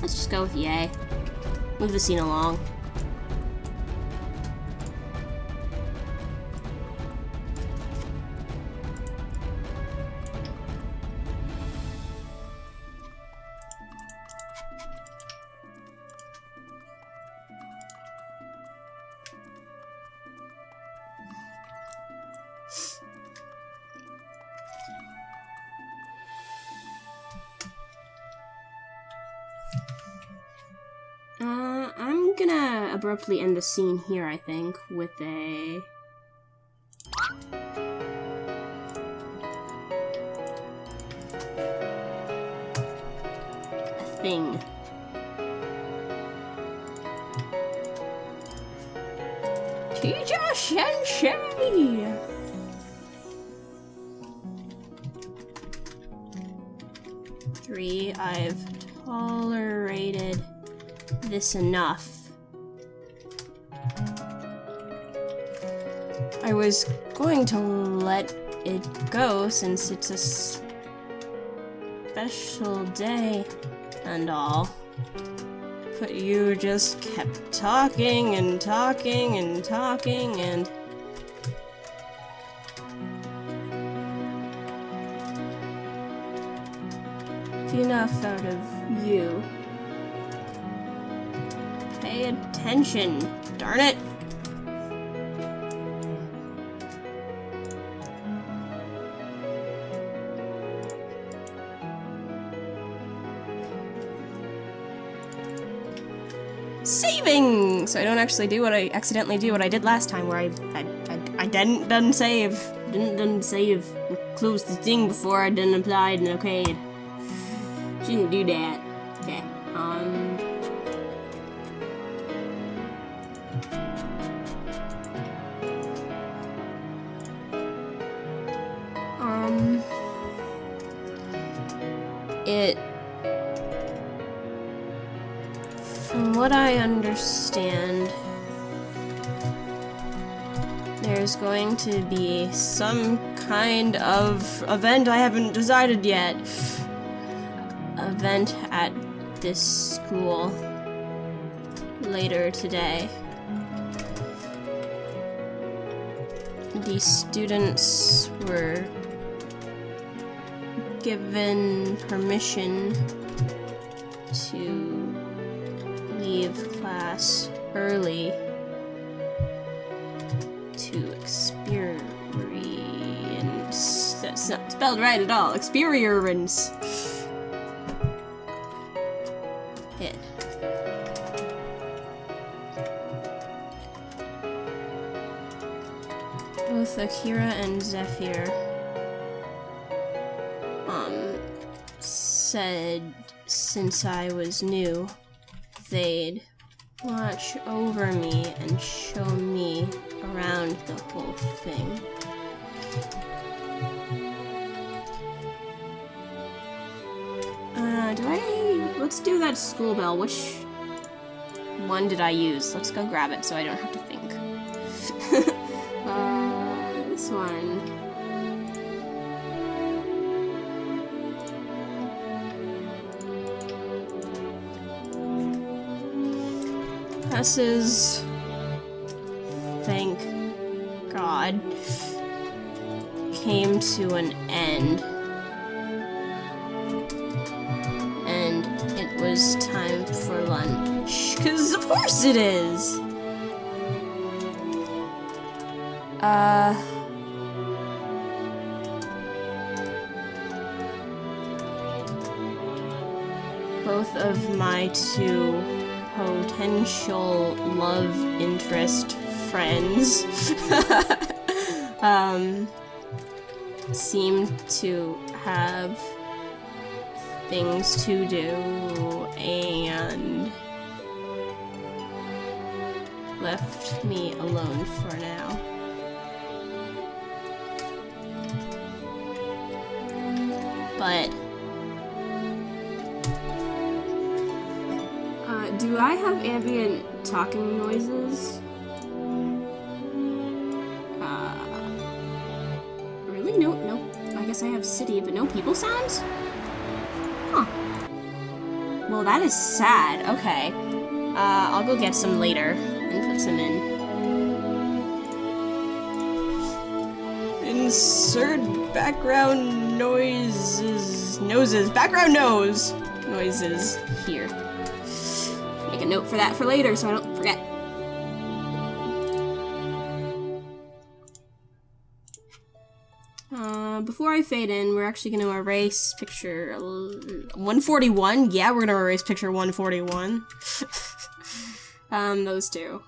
Let's just go with yay. Move the scene along. I'm gonna abruptly end the scene here, I think, with a... thing. Teacher Sensei! Three, I've tolerated this enough. I was going to let it go since it's a special day and all, but you just kept talking and talking and talking and... enough out of you. Pay attention, darn it! Saving! So I don't actually do what I accidentally do what I did last time, where I didn't save. Didn't save. Close the thing before I didn't apply it and okayed. Shouldn't do that. Okay. From what I understand, there's going to be some kind of event I haven't decided yet. Event at this school later today. The students were given permission to leave class early to experience. That's not spelled right at all. Experience. It. Both Akira and Zephyr said since I was new, they'd watch over me and show me around the whole thing. Let's do that school bell. Which one did I use? Let's go grab it so I don't have to think. This one. Classes, thank God, came to an end, and it was time for lunch, 'cause of course it is! Both of my two potential love interest friends seem to have things to do and left me alone for now. But do I have ambient talking noises? Really? No. I guess I have city, but no people sounds? Huh. Well, that is sad. Okay. I'll go get some later and put some in. Insert background noises. Background noises here. Make a note for that for later so I don't forget. Before I fade in, we're actually going to erase picture 141. Yeah, we're going to erase picture 141. Those two.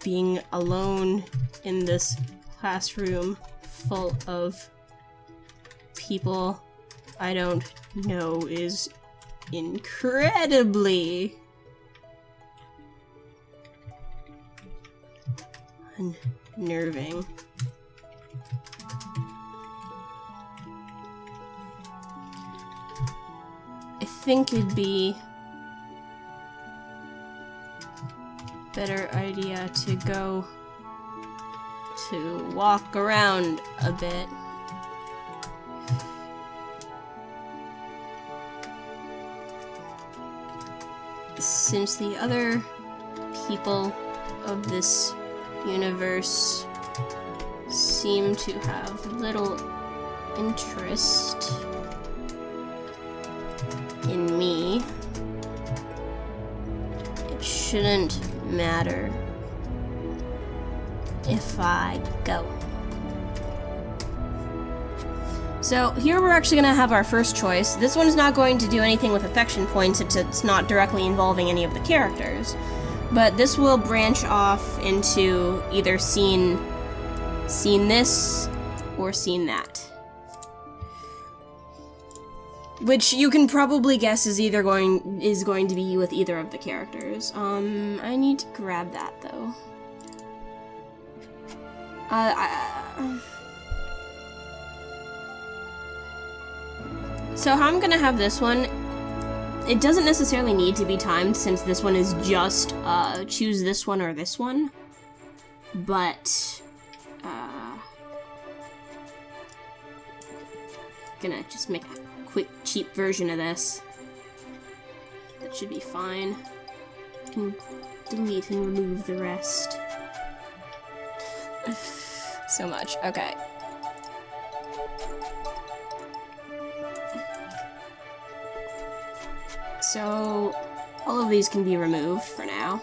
Being alone in this classroom full of people I don't know is incredibly unnerving. I think it'd be a better idea to go to walk around a bit. Since the other people of this universe seem to have little interest in me, it shouldn't matter if I go. So here we're actually going to have our first choice. This one's not going to do anything with affection points, it's not directly involving any of the characters. But this will branch off into either scene this or scene that. Which you can probably guess is going to be with either of the characters. I need to grab that though. So how I'm gonna have this one, it doesn't necessarily need to be timed since this one is just choose this one or this one, but gonna just make a quick cheap version of this. That should be fine. I can delete and remove the rest. So much, okay. So, all of these can be removed for now.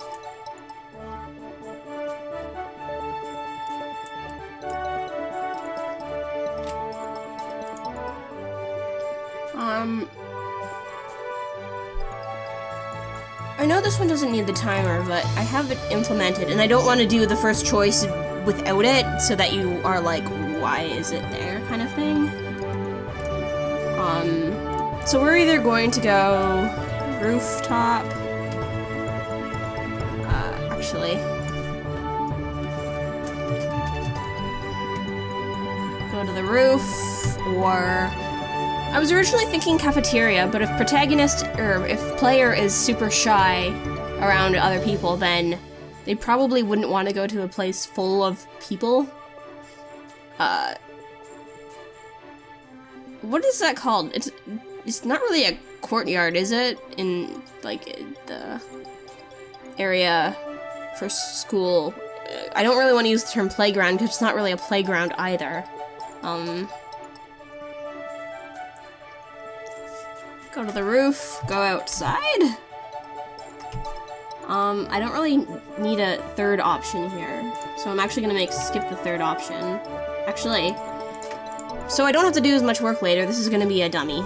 I know this one doesn't need the timer, but I have it implemented, and I don't want to do the first choice without it, so that you are like, why is it there, kind of thing. So we're either going to go rooftop, actually, go to the roof, or I was originally thinking cafeteria, but if if player is super shy around other people, then they probably wouldn't want to go to a place full of people. What is that called? It's not really a courtyard, is it? In, like, the area for school. I don't really want to use the term playground, because it's not really a playground either. Go to the roof, go outside. I don't really need a third option here, so I'm actually gonna skip the third option. Actually, so I don't have to do as much work later, this is gonna be a dummy.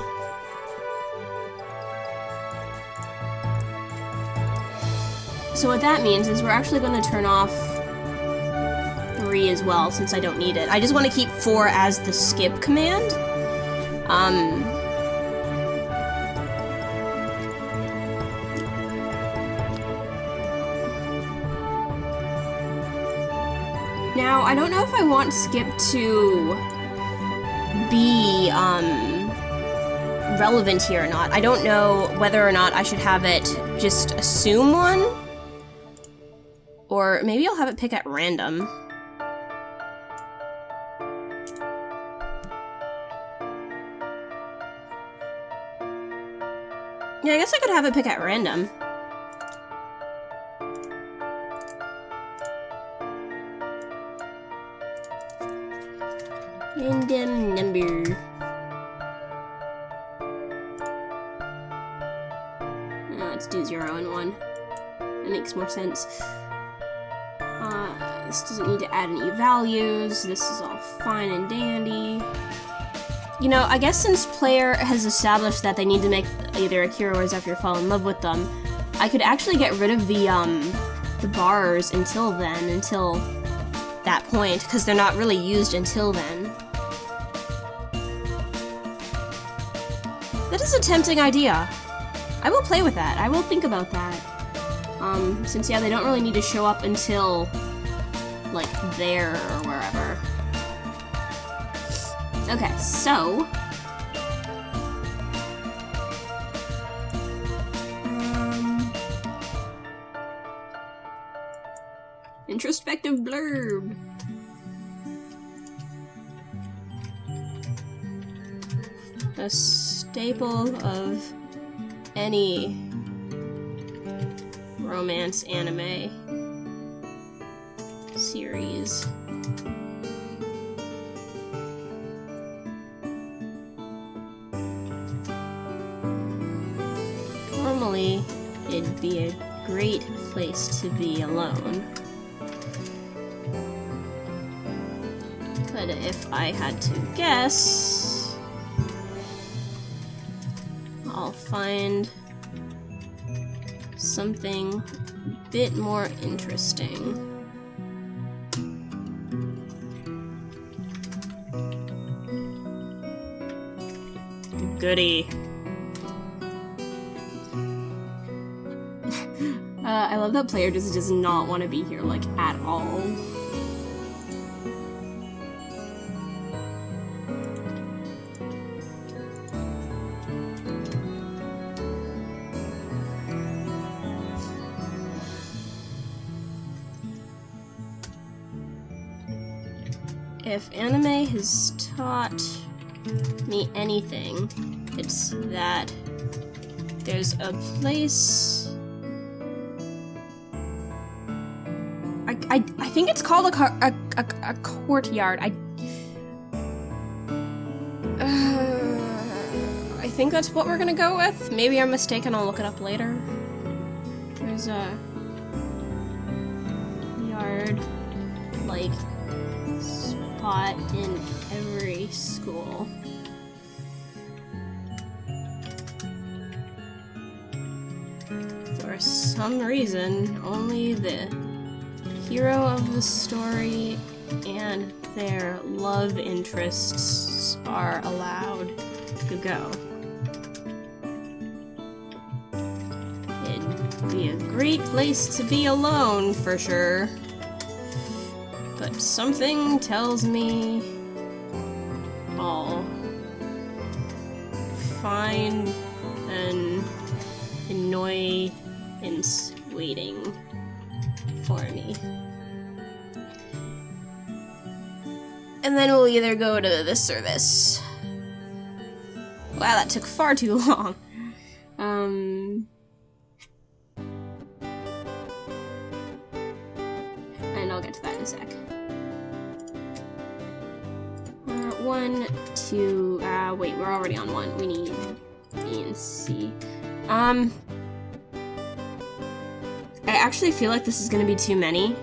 So what that means is we're actually gonna turn off 3 as well, since I don't need it. I just want to keep 4 as the skip command. Now, I don't know if I want skip to be, relevant here or not. I don't know whether or not I should have it just assume one, or maybe I'll have it pick at random. Yeah, I guess I could have it pick at random. Random number. No, let's do 0 and 1. That makes more sense. This doesn't need to add any values. This is all fine and dandy. You know, I guess since player has established that they need to make either a hero or Zephyr fall in love with them, I could actually get rid of the bars until then, until that point, because they're not really used until then. That is a tempting idea. I will play with that. I will think about that. Since, yeah, they don't really need to show up until, like, there or wherever. Okay, so... Introspective blurb. A staple of any romance anime series. Normally, it'd be a great place to be alone. But if I had to guess, I'll find something a bit more interesting. Goody. I love that player just does not want to be here, like, at all. If anime has taught me anything, it's that there's a place... I think it's called a courtyard. I think that's what we're gonna go with. Maybe I'm mistaken, I'll look it up later. There's a yard, like, spot in every school. For some reason, only the hero of the story and their love interests are allowed to go. It'd be a great place to be alone, for sure. But something tells me I'll find an annoyance waiting for me. And then we'll either go to this or this. Wow, that took far too long. And I'll get to that in a sec. 1, 2, wait, we're already on 1. We need B and C. I actually feel like this is gonna be too many.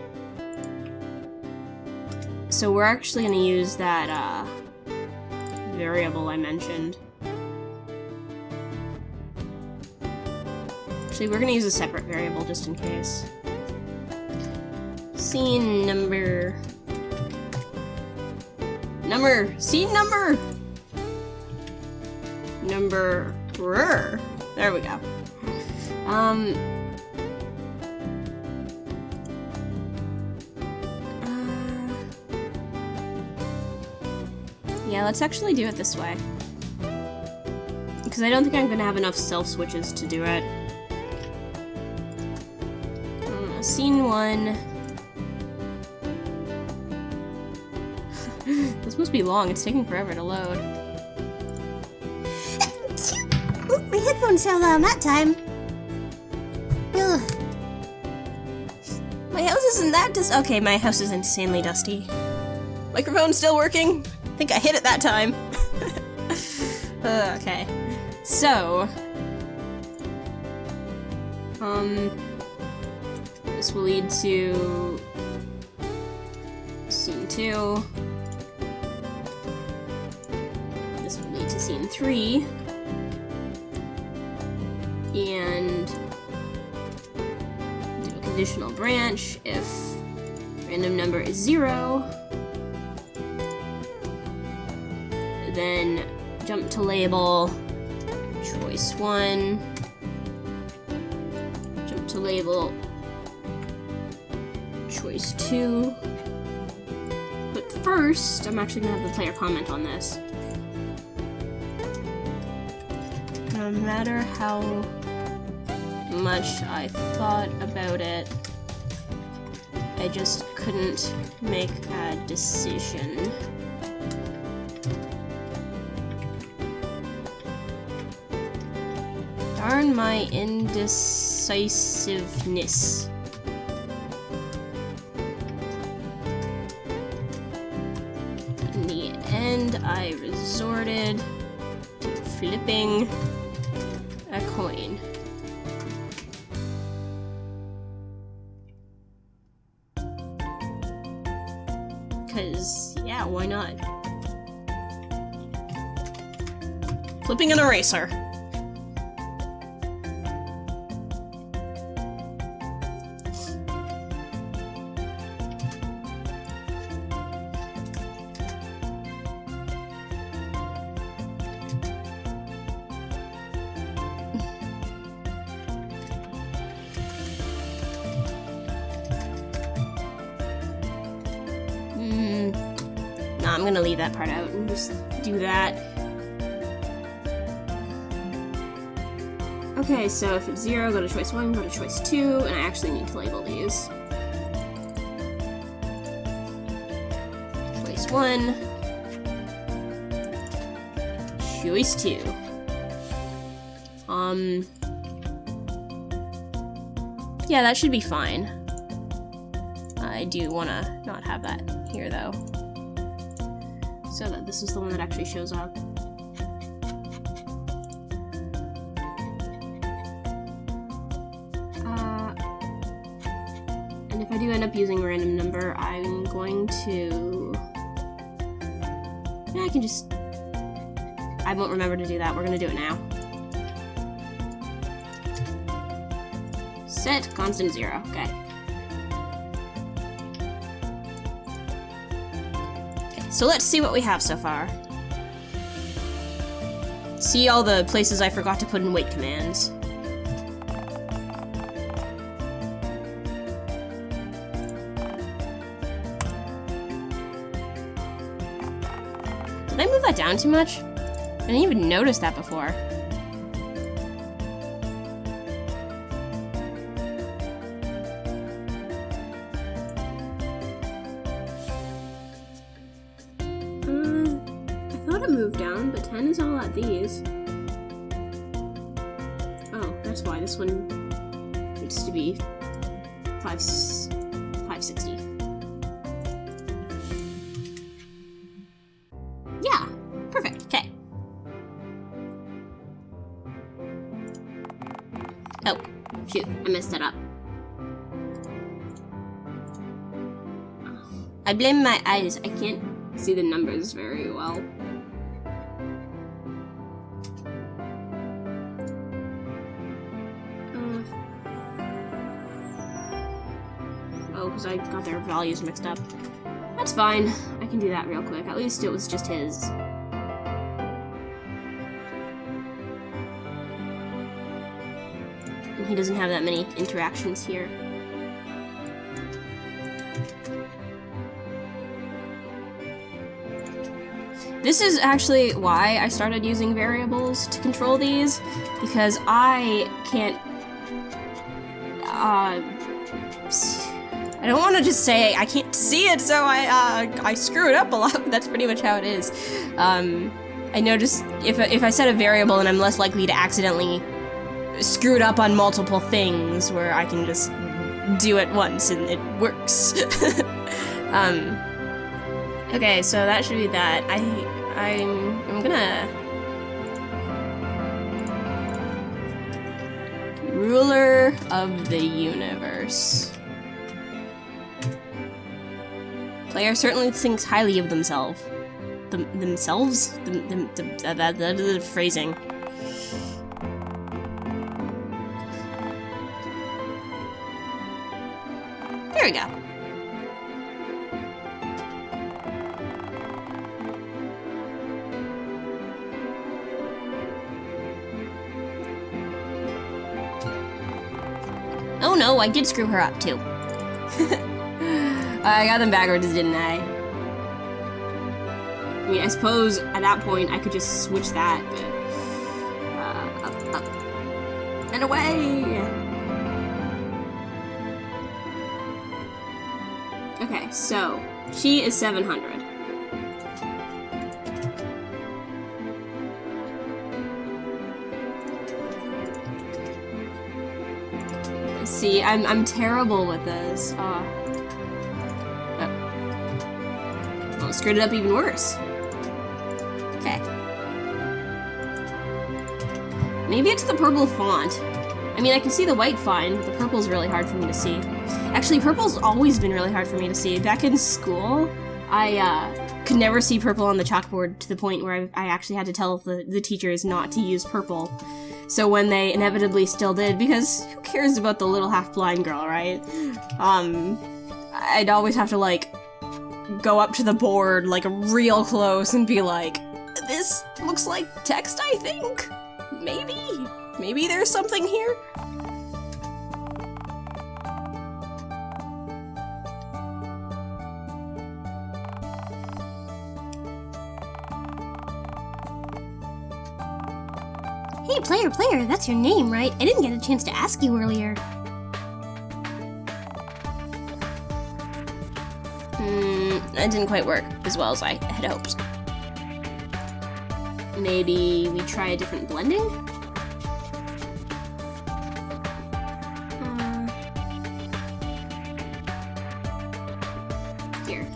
So we're actually gonna use that, variable I mentioned. Actually, we're gonna use a separate variable just in case. Scene number. Scene number! Number. There we go. Yeah, let's actually do it this way. Because I don't think I'm gonna have enough self-switches to do it. Scene 1. This must be long, it's taking forever to load. My headphones fell down that time. Ugh. My house isn't that okay, my house is insanely dusty. Microphone's still working? I think I hit it that time. Okay. So... this will lead to... Scene 2. This will lead to Scene 3. And... do a conditional branch if random number is 0. Then jump to label choice 1. Jump to label choice 2. But first, I'm actually gonna have the player comment on this. No matter how much I thought about it, I just couldn't make a decision. Darn my indecisiveness. In the end, I resorted to flipping a coin. Because, yeah, why not? Flipping an eraser. I'm gonna leave that part out and just do that. Okay, so if it's 0, go to choice 1, go to choice 2, and I actually need to label these. Choice 1. Choice 2. Yeah, that should be fine. I do wanna not have that here, though. So that this is the one that actually shows up. And if I do end up using a random number, I'm going to... Yeah, I can just... I won't remember to do that. We're gonna do it now. Set constant 0. Okay. So let's see what we have so far. See all the places I forgot to put in wait commands. Did I move that down too much? I didn't even notice that before. These. Oh, that's why this one needs to be 560. Yeah, perfect. Okay. Oh, shoot, I messed that up. I blame my eyes. I can't see the numbers very well. Because I got their values mixed up. That's fine. I can do that real quick. At least it was just his. And he doesn't have that many interactions here. This is actually why I started using variables to control these, because I can't... I don't want to just say I can't see it, so I screw it up a lot. That's pretty much how it is. I notice if I set a variable, then I'm less likely to accidentally screw it up on multiple things, where I can just do it once and it works. Okay, so that should be that. I'm gonna ruler of the universe. Player certainly thinks highly of themselves. Themselves? The phrasing. There we go. Oh no, I did screw her up too. I got them backwards, didn't I? I mean, I suppose at that point I could just switch that, but... up, and away! Okay, so, she is 700. See, I'm terrible with this. Oh, screwed it up even worse. Okay. Maybe it's the purple font. I mean, I can see the white fine, but the purple's really hard for me to see. Actually, purple's always been really hard for me to see. Back in school, I could never see purple on the chalkboard to the point where I actually had to tell the teachers not to use purple. So when they inevitably still did, because who cares about the little half-blind girl, right? I'd always have to, like, go up to the board, like, real close and be like, this looks like text, I think? Maybe? Maybe there's something here? Hey, player, that's your name, right? I didn't get a chance to ask you earlier. That didn't quite work as well as I had hoped. Maybe we try a different blending? Here.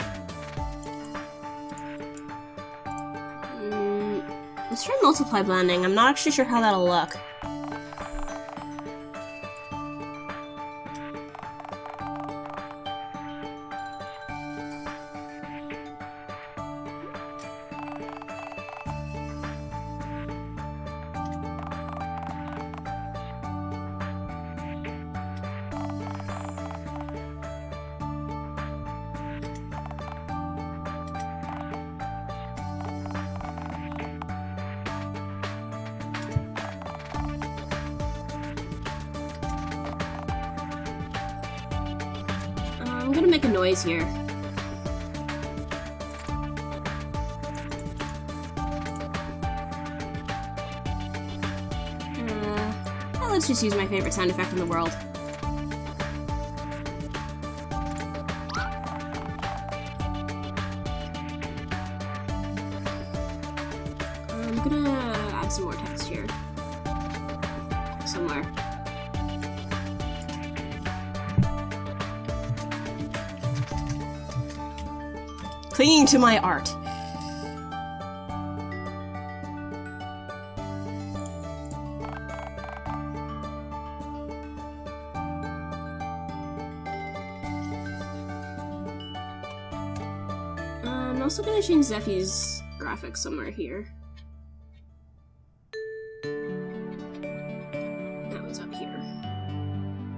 Let's try multiply blending. I'm not actually sure how that'll look. I'm gonna make a noise here. Well, let's just use my favorite sound effect in the world. I'm gonna add some more text here. Somewhere. Clinging to my art. I'm also gonna change Zephy's graphics somewhere here. That one's up here.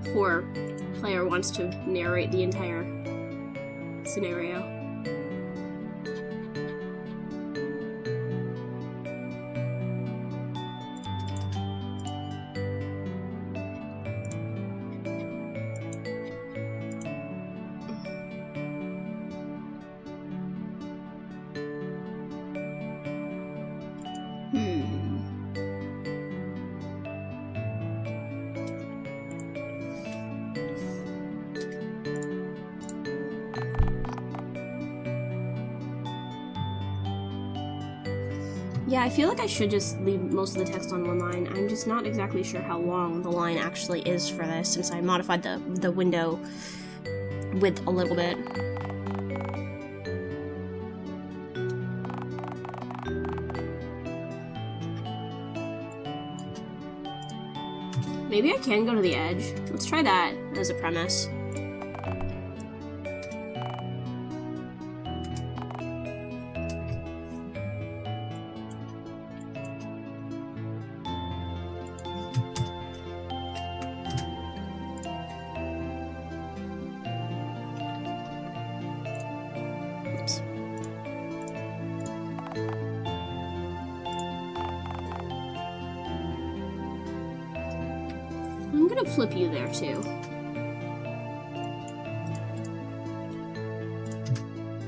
Before player wants to narrate the entire scenario. Yeah, I feel like I should just leave most of the text on one line. I'm just not exactly sure how long the line actually is for this, since I modified the window width a little bit. Maybe I can go to the edge. Let's try that as a premise. I'm gonna flip you there too.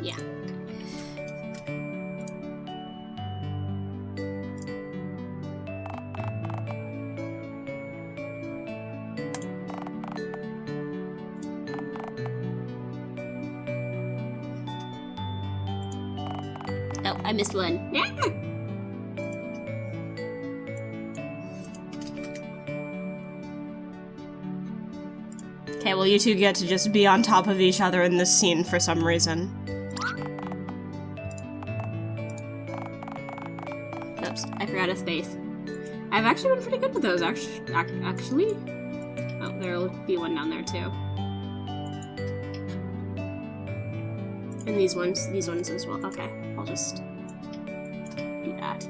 Yeah. Oh, I missed one. Okay, well, you two get to just be on top of each other in this scene for some reason. Oops, I forgot a space. I've actually been pretty good with those, actually. Oh, there'll be one down there, too. And these ones as well. Okay, I'll just do that.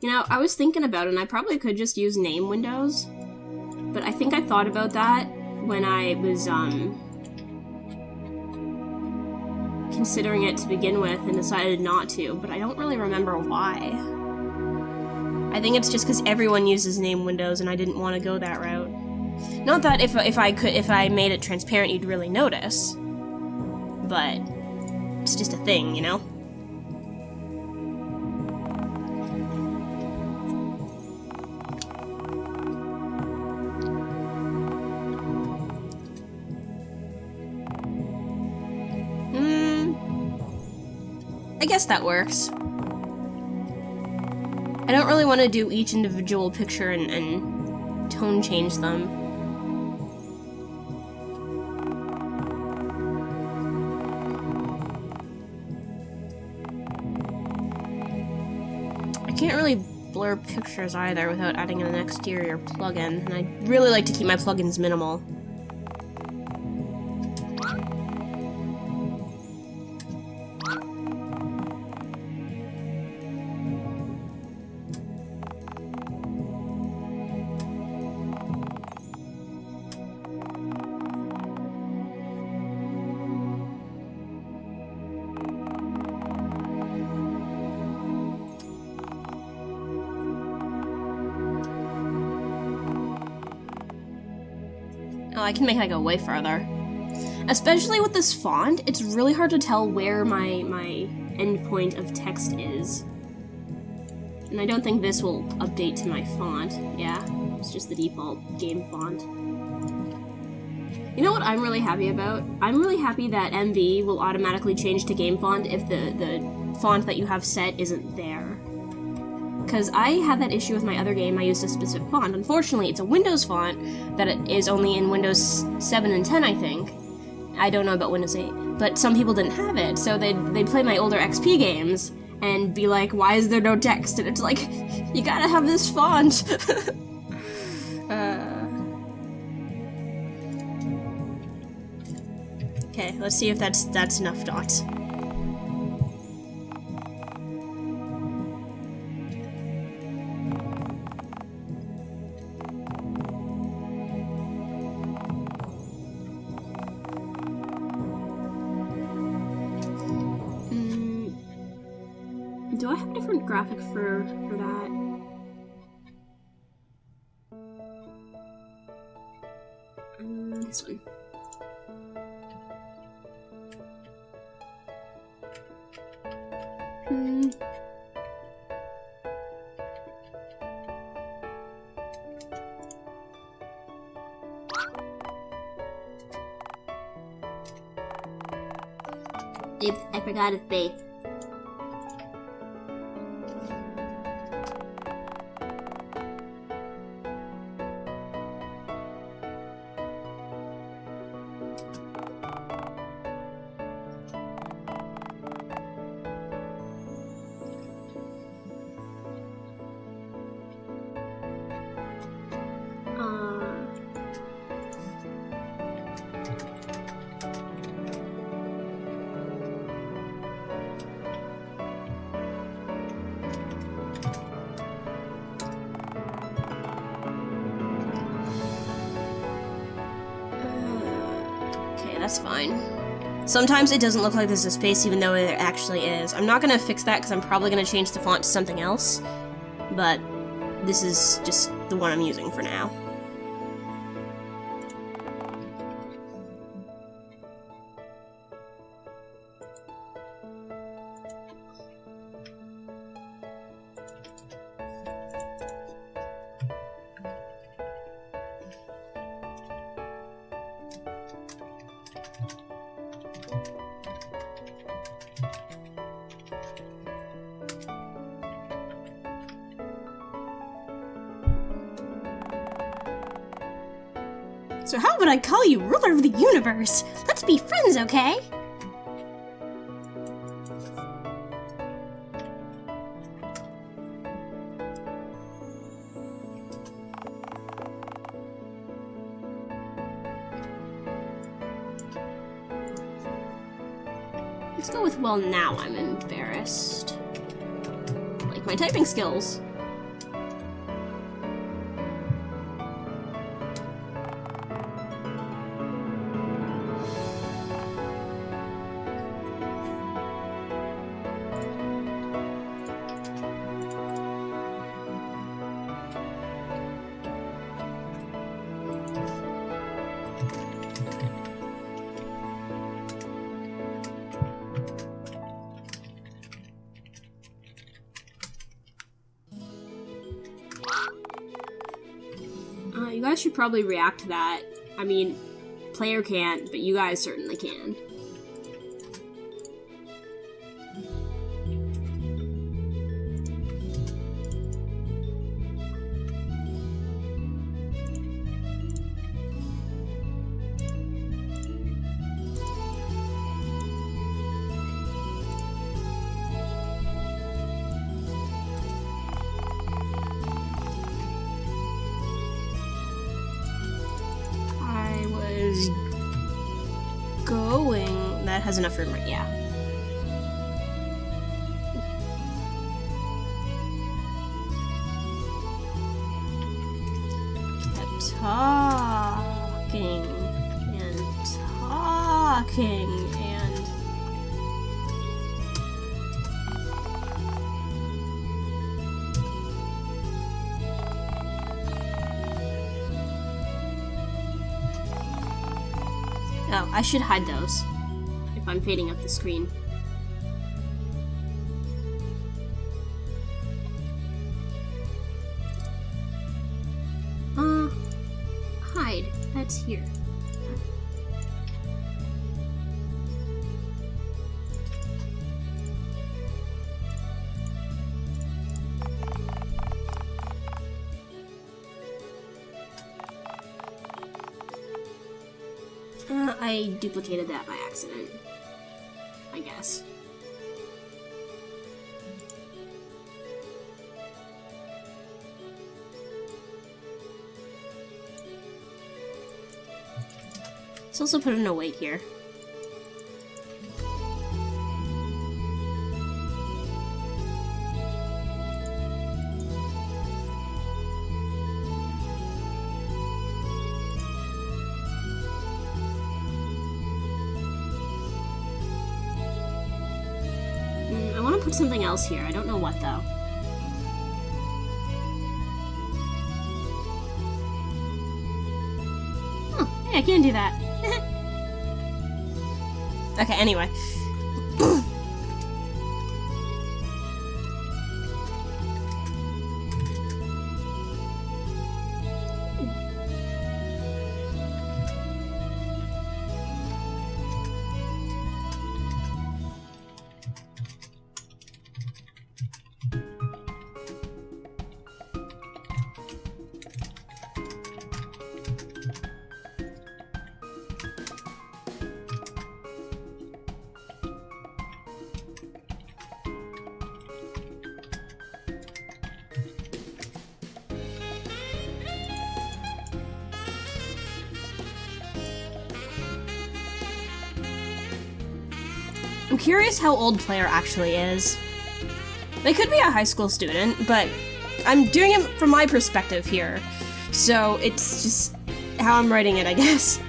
You know, I was thinking about it, and I probably could just use name windows, but I think I thought about that when I was, considering it to begin with and decided not to, but I don't really remember why. I think it's just because everyone uses name windows, and I didn't want to go that route. Not that if I made it transparent, you'd really notice, but it's just a thing, you know? I guess that works. I don't really want to do each individual picture and tone change them. I can't really blur pictures either without adding an exterior plugin, and I'd really like to keep my plugins minimal. Oh, I can make that go way farther. Especially with this font, it's really hard to tell where my endpoint of text is. And I don't think this will update to my font. Yeah, it's just the default game font. You know what I'm really happy about? I'm really happy that MV will automatically change to game font if the font that you have set isn't there. Because I had that issue with my other game. I used a specific font. Unfortunately, it's a Windows font that it is only in Windows 7 and 10, I think. I don't know about Windows 8. But some people didn't have it, so they'd play my older XP games and be like, why is there no text? And it's like, you gotta have this font! Okay, let's see if that's enough dots. Do I have a different graphic for that? This one. Oops, I forgot his face. That's fine. Sometimes it doesn't look like there's a space even though there actually is. I'm not gonna fix that because I'm probably gonna change the font to something else, but this is just the one I'm using for now. So how would I call you ruler of the universe? Let's be friends, okay? Let's go with, well, now I'm embarrassed. Like my typing skills. You guys should probably react to that. I mean, player can't, but you guys certainly can. That has enough room, right? Yeah. Kept talking and talking and oh, I should hide those. I'm fading up the screen. Hide. That's here. I duplicated that by accident. I guess. Let's also put in a weight here. Put something else here. I don't know what though. Oh, hey, I can do that. Okay, anyway. I'm curious how old player actually is. They could be a high school student, but I'm doing it from my perspective here. So it's just how I'm writing it, I guess.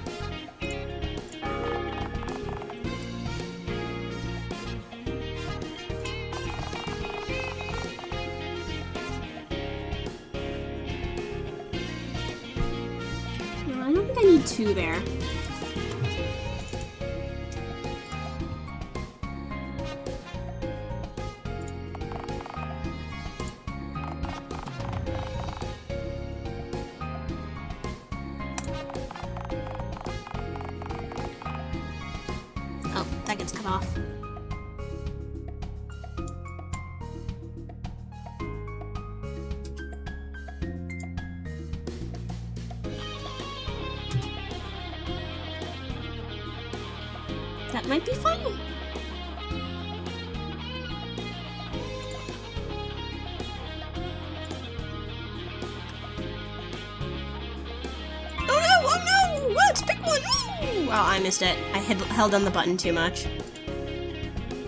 I don't think I need 2 there. Oh, that gets cut off. That might be fun. Oh no! What? Pick one! Ooh! Well, I missed it. I held on the button too much.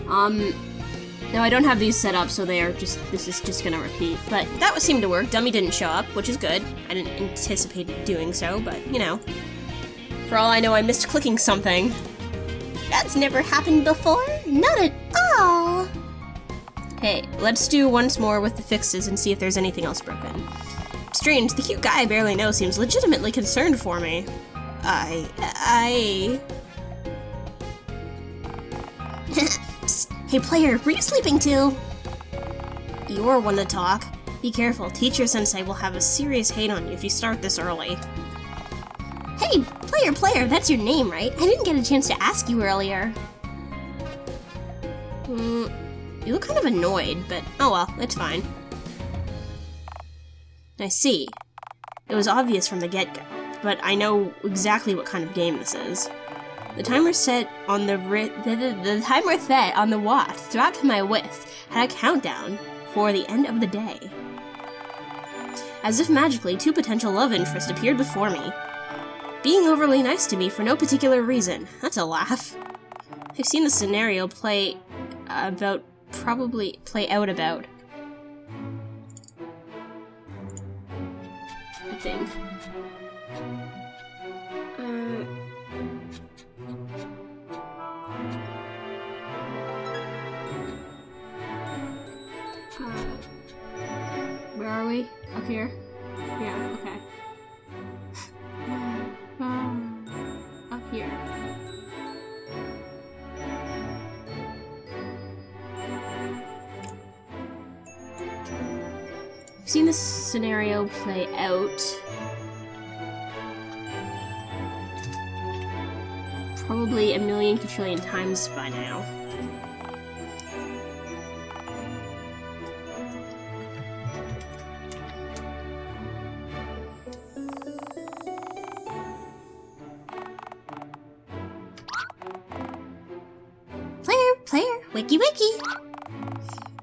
No, I don't have these set up, so this is just gonna repeat. But that seemed to work. Dummy didn't show up, which is good. I didn't anticipate it doing so, but, you know. For all I know, I missed clicking something. That's never happened before. Not at all. Hey, let's do once more with the fixes and see if there's anything else broken. Strange, the cute guy I barely know seems legitimately concerned for me. Psst. Hey player, were you sleeping too? You're one to talk. Be careful, Teacher Sensei will have a serious hate on you if you start this early. Hey, player, that's your name, right? I didn't get a chance to ask you earlier. You look kind of annoyed, but oh well, it's fine. I see. It was obvious from the get-go, but I know exactly what kind of game this is. The timer set on the watch throughout my width had a countdown for the end of the day. As if magically, 2 potential love interests appeared before me, being overly nice to me for no particular reason. That's a laugh. I've seen the scenario play out about. I think. Where are we? Up here? Yeah, okay. Up here. I've seen this scenario play out probably a million quadrillion times by now. Player, wiki.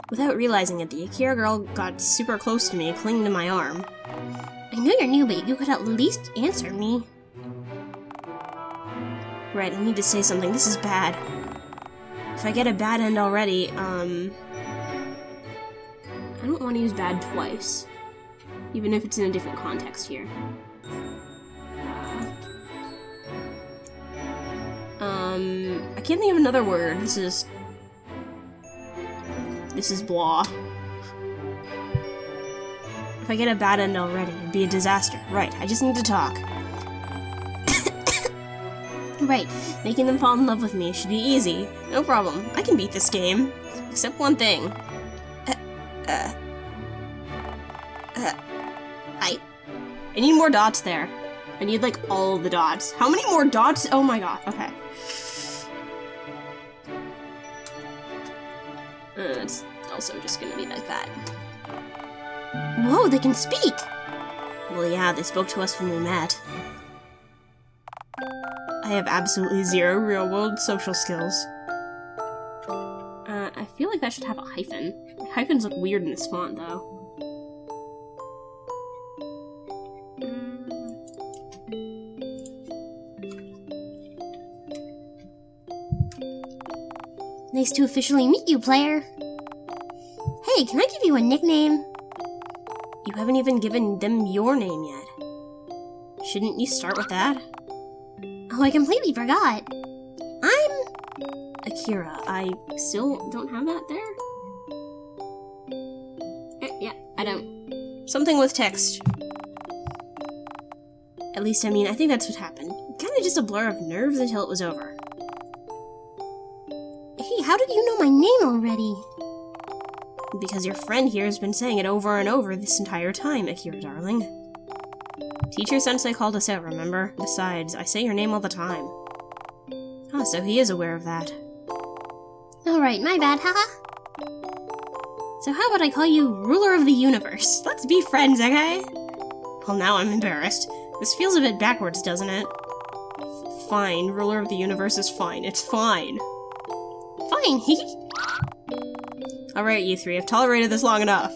Without realizing it, the Akira girl got super close to me, clinging to my arm. I know you're new, but you could at least answer me. Right, I need to say something. This is bad. If I get a bad end already, I don't want to use bad twice. Even if it's in a different context here. I can't think of another word. This is blah. If I get a bad end already, it'd be a disaster. Right, I just need to talk. Right, making them fall in love with me should be easy. No problem, I can beat this game. Except one thing. I need more dots there. I need, like, all the dots. How many more dots? Oh my god, okay. It's also just gonna be like that. Whoa, they can speak! Well, yeah, they spoke to us when we met. I have absolutely zero real-world social skills. I feel like that should have a hyphen. Hyphens look weird in this font, though. Nice to officially meet you, player. Hey, can I give you a nickname? You haven't even given them your name yet. Shouldn't you start with that? Oh, I completely forgot. I'm... Akira. I still don't have that there? Yeah, I don't. Something with text. At least, I mean, I think that's what happened. Kinda just a blur of nerves until it was over. Hey, how did you know my name already? Because your friend here has been saying it over and over this entire time, Akira darling. Teacher-sensei called us out, remember? Besides, I say your name all the time. Ah, so he is aware of that. Alright, my bad, haha. So how about I call you Ruler of the Universe? Let's be friends, okay? Well, now I'm embarrassed. This feels a bit backwards, doesn't it? Fine, Ruler of the Universe is fine. It's fine. Fine, hee. Alright, you three, I've tolerated this long enough.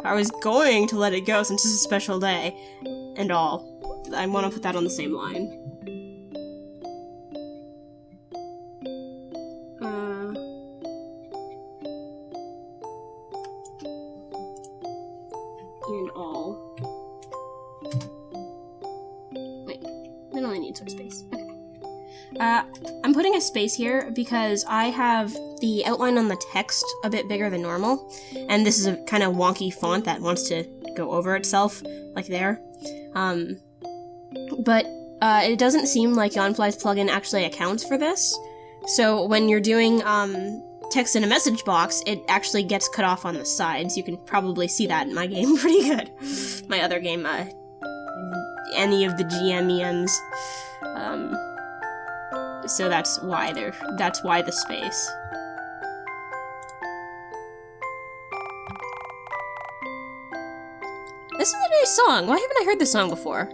I was going to let it go since it's a special day, and all. I want to put that on the same line. And all. Wait, I only need some space. Okay. I'm putting a space here because I have the outline on the text a bit bigger than normal, and this is a kind of wonky font that wants to go over itself, like there. But it doesn't seem like Yanfly's plugin actually accounts for this, so when you're doing text in a message box, it actually gets cut off on the sides. You can probably see that in my game pretty good. My other game, any of the GMEMs. So that's why the space. This is a nice song. Why haven't I heard this song before?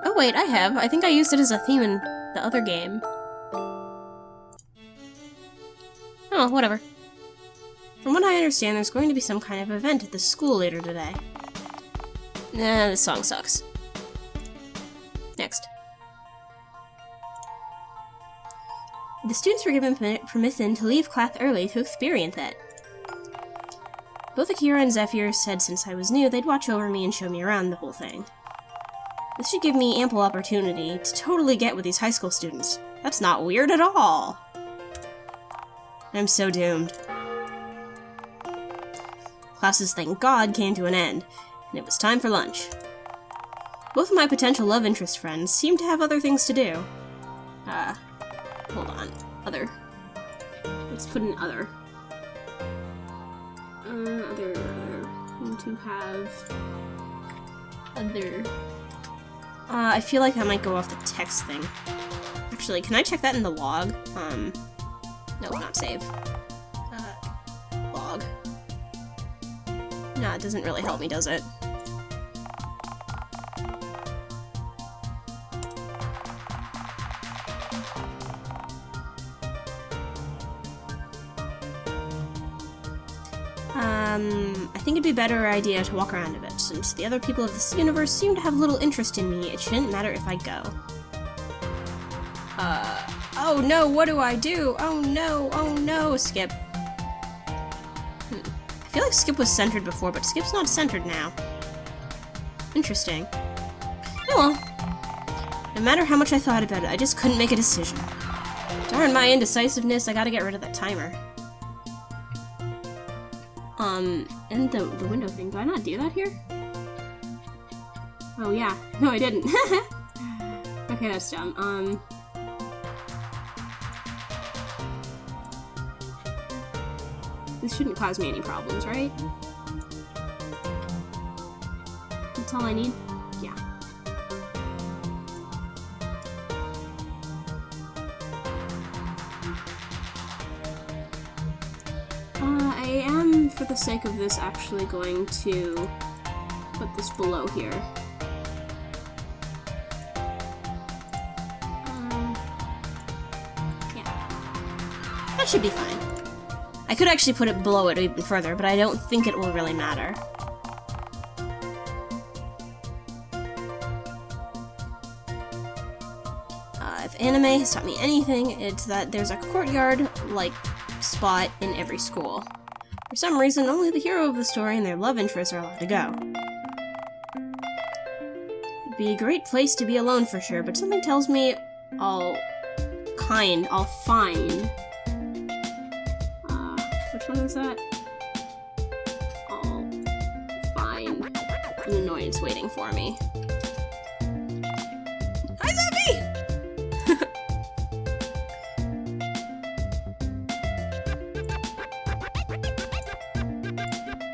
Oh wait, I have. I think I used it as a theme in the other game. Oh, whatever. From what I understand, there's going to be some kind of event at the school later today. Nah, this song sucks. Next. The students were given permission to leave class early to experience it. Both Akira and Zephyr said since I was new, they'd watch over me and show me around the whole thing. This should give me ample opportunity to totally get with these high school students. That's not weird at all. I'm so doomed. Classes, thank God, came to an end, and it was time for lunch. Both of my potential love interest friends seem to have other things to do. Hold on. Other. Let's put an other. Other. Want to have... other. I feel like that might go off the text thing. Actually, can I check that in the log? No, not save. Log. Nah, it doesn't really help me, does it? I think it'd be a better idea to walk around a bit. Since the other people of this universe seem to have little interest in me, it shouldn't matter if I go. Oh no, what do I do? Oh no, Skip. I feel like Skip was centered before, but Skip's not centered now. Interesting. Oh well. No matter how much I thought about it, I just couldn't make a decision. Darn my indecisiveness, I gotta get rid of that timer. And the window thing, do I not do that here? Oh yeah, no I didn't. Okay, that's dumb. This shouldn't cause me any problems, right? That's all I need? Yeah. I am, for the sake of this, actually going to put this below here. Yeah. That should be fine. I could actually put it below it even further, but I don't think it will really matter. If anime has taught me anything, it's that there's a courtyard-like spot in every school. For some reason, only the hero of the story and their love interests are allowed to go. It'd be a great place to be alone for sure, but something tells me I'll find... which one is that? I'll find an annoyance waiting for me. Hi, Zombie!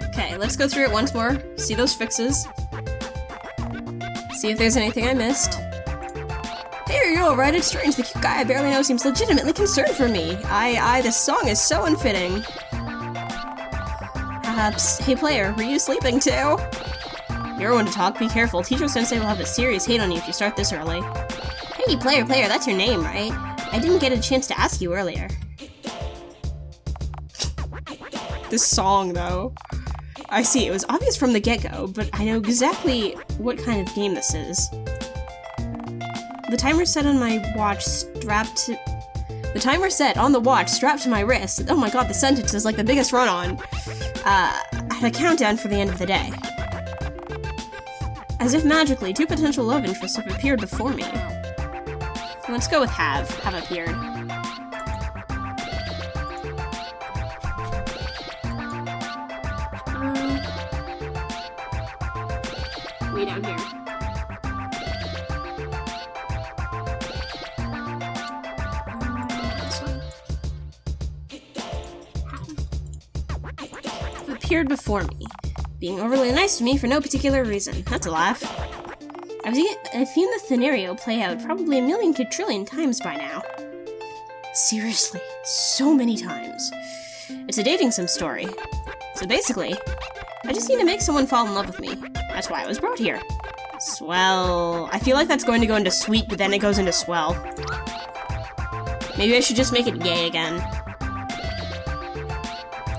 Okay, let's go through it once more. See those fixes. See if there's anything I missed. Hey, you're alright, it's strange. The cute guy I barely know seems legitimately concerned for me. This song is so unfitting. Perhaps, hey player, were you sleeping too? You're one to talk, be careful. Teacher Sensei will have a serious hate on you if you start this early. Hey, player, that's your name, right? I didn't get a chance to ask you earlier. This song, though. I see, it was obvious from the get-go, but I know exactly what kind of game this is. The timer set on my watch strapped to... The timer set on the watch strapped to my wrist. Oh my god, the sentence is like the biggest run-on. Had a countdown for the end of the day. As if magically, 2 potential love interests have appeared before me. Let's go with have appeared. Way down here. This one. Have appeared before me, being overly nice to me for no particular reason. That's a laugh. I've seen the scenario play out probably a million quadrillion times by now. Seriously, so many times. It's a dating sim story. So basically, I just need to make someone fall in love with me. That's why I was brought here. Swell. I feel like that's going to go into sweet, but then it goes into swell. Maybe I should just make it gay again.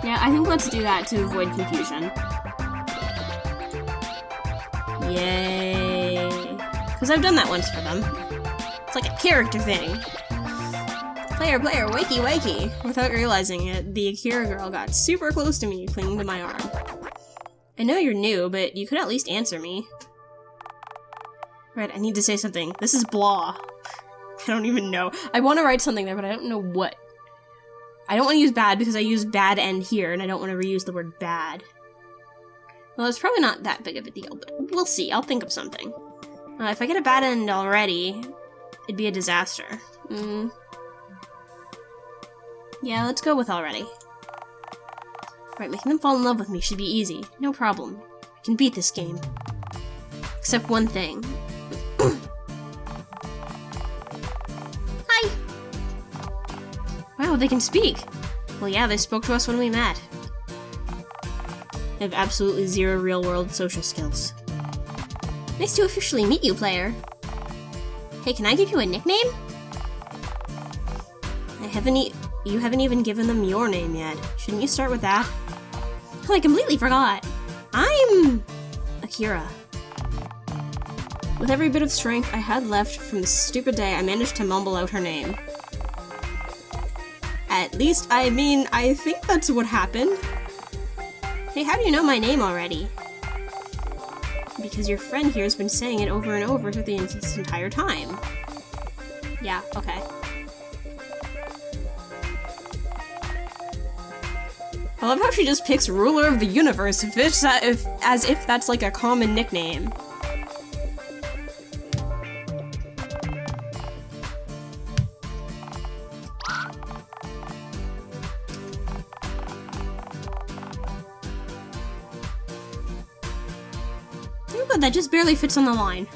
Yeah, I think let's do that to avoid confusion. Yay. Because I've done that once for them. It's like a character thing. Player, wakey, wakey. Without realizing it, the Akira girl got super close to me, clinging to my arm. I know you're new, but you could at least answer me. Right, I need to say something. This is blah. I don't even know. I want to write something there, but I don't know what. I don't want to use bad because I use bad end here, and I don't want to reuse the word bad. Well, it's probably not that big of a deal, but we'll see. I'll think of something. If I get a bad end already, it'd be a disaster. Yeah, let's go with already. Right, making them fall in love with me should be easy. No problem. I can beat this game. Except one thing. Hi! Wow, they can speak! Well, yeah, they spoke to us when we met. I have absolutely zero real-world social skills. Nice to officially meet you, player. Hey, can I give you a nickname? You haven't even given them your name yet. Shouldn't you start with that? Oh, I completely forgot. I'm... Akira. With every bit of strength I had left from the stupid day, I managed to mumble out her name. At least, I think that's what happened. Hey, how do you know my name already? Because your friend here has been saying it over and over through this entire time. Yeah, okay. I love how she just picks Ruler of the Universe as if that's like a common nickname. Oh, good, that just barely fits on the line.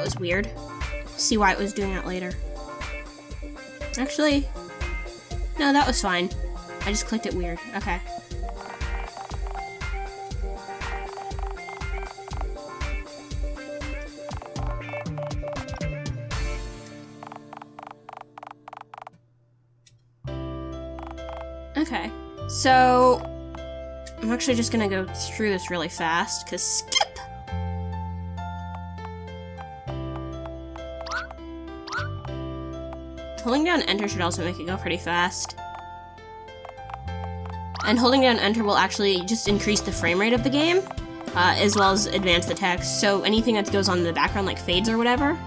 That was weird. See why it was doing that later. Actually, no, that was fine. I just clicked it weird. Okay. Okay, so I'm actually just gonna go through this really fast, because skip! Holding down enter should also make it go pretty fast. And holding down enter will actually just increase the frame rate of the game, as well as advance the text, so anything that goes on in the background, like fades or whatever,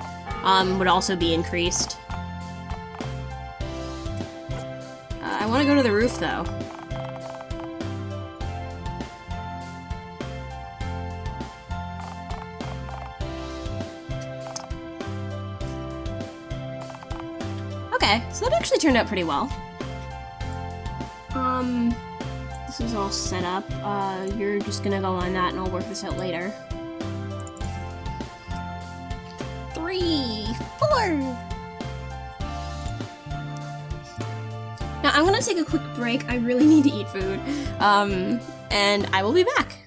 would also be increased. I want to go to the roof, though. Okay, so that actually turned out pretty well. This is all set up. You're just gonna go on that and I'll work this out later. 3, 4! Now I'm gonna take a quick break. I really need to eat food. And I will be back.